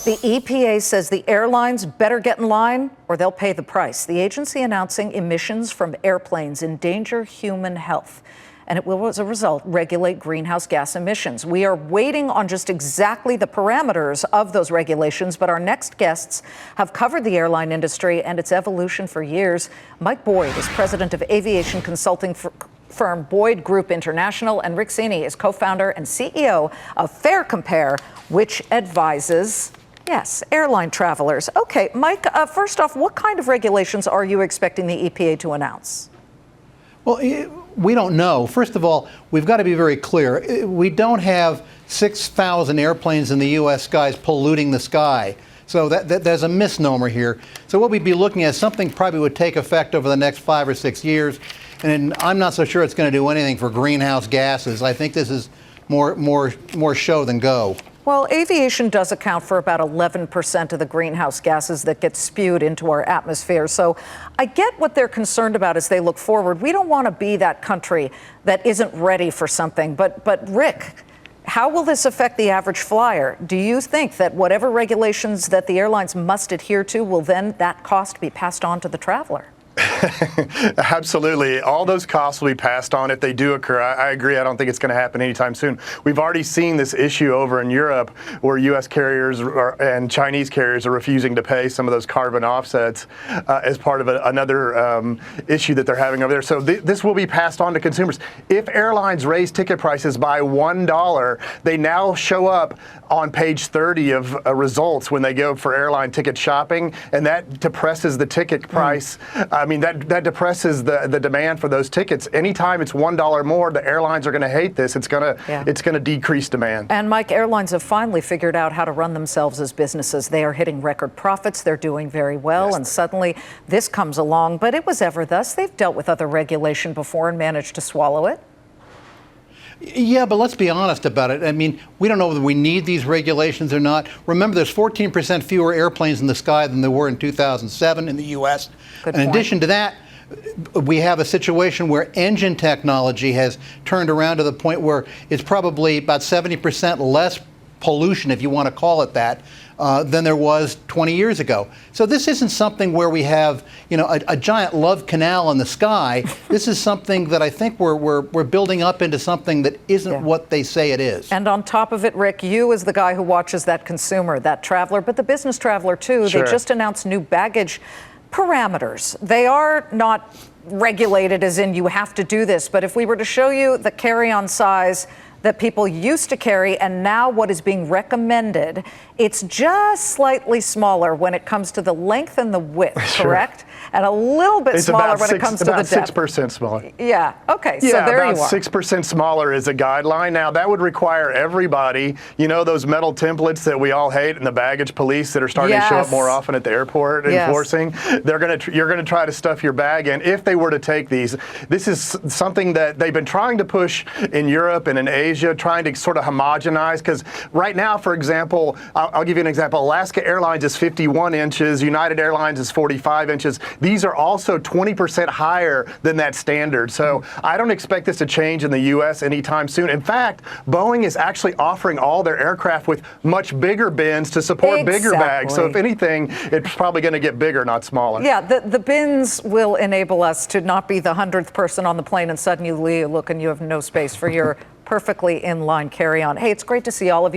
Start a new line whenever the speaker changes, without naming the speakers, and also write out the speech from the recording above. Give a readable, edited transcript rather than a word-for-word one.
The EPA says the airlines better get in line or they'll pay the price. The agency announcing emissions from airplanes endanger human health, and it will, as a result, regulate greenhouse gas emissions. We are waiting on just exactly the parameters of those regulations, but our next guests have covered the airline industry and its evolution for years. Mike Boyd is president of aviation consulting firm Boyd Group International, and Rick Seaney is co-founder and CEO of FareCompare, which advises airline travelers. Okay, Mike, first off, what kind of regulations are you expecting the EPA to announce?
Well, we don't know. First of all, we've got to be very clear. We don't have 6,000 airplanes in the U.S. skies polluting the sky. So there's a misnomer here. So what we'd be looking at is something probably would take effect over the next 5 or 6 years. And I'm not so sure it's going to do anything for greenhouse gases. I think this is more show than go.
Well, aviation does account for about 11% of the greenhouse gases that get spewed into our atmosphere. So I get what they're concerned about as they look forward. We don't want to be that country that isn't ready for something. But Rick, how will this affect the average flyer? Do you think that whatever regulations that the airlines must adhere to will then that cost be passed on to the traveler?
Absolutely. All those costs will be passed on if they do occur. I agree. I don't think it's going to happen anytime soon. We've already seen this issue over in Europe where U.S. carriers and Chinese carriers are refusing to pay some of those carbon offsets as part of another issue that they're having over there. So this will be passed on to consumers. If airlines raise ticket prices by $1, they now show up on page 30 of results when they go for airline ticket shopping, and that depresses the ticket price. I mean, that depresses the demand for those tickets. Anytime it's $1 more, the airlines are going to hate this. It's going to decrease demand.
And Mike, airlines have finally figured out how to run themselves as businesses. They are hitting record profits. They're doing very well. Yes. And suddenly this comes along. But it was ever thus. They've dealt with other regulation before and managed to swallow it.
Yeah, but let's be honest about it. I mean, we don't know whether we need these regulations or not. Remember, there's 14% fewer airplanes in the sky than there were in 2007 in the U.S. In addition to that, we have a situation where engine technology has turned around to the point where it's probably about 70% less pollution, if you want to call it that, than there was 20 years ago. So this isn't something where we have, a giant love canal in the sky. This is something that I think we're building up into something that isn't what they say it is.
And on top of it, Rick, you as the guy who watches that consumer, that traveler, but the business traveler too,
Sure.
They just announced new baggage parameters. They are not regulated as in you have to do this, but if we were to show you the carry-on size that people used to carry and now what is being recommended, it's just slightly smaller when it comes to the length and the width,
Sure.
correct? And a little bit smaller when it comes to the depth.
About 6% smaller.
Yeah, okay, so there you are.
About 6% smaller is a guideline. Now, that would require everybody, those metal templates that we all hate and the baggage police that are starting to show up more often at the airport enforcing. You're going to try to stuff your bag in if they were to take these. This is something that they've been trying to push in Europe and in Asia, trying to sort of homogenize, because right now, for example, I'll give you an example. Alaska Airlines is 51 inches, United Airlines is 45 inches. These are also 20% higher than that standard. So I don't expect this to change in the U.S. anytime soon. In fact, Boeing is actually offering all their aircraft with much bigger bins to support bigger bags. So if anything, it's probably going to get bigger, not smaller.
Yeah, the bins will enable us to not be the 100th person on the plane and suddenly you look and you have no space for your perfectly in-line carry-on. Hey, it's great to see all of you.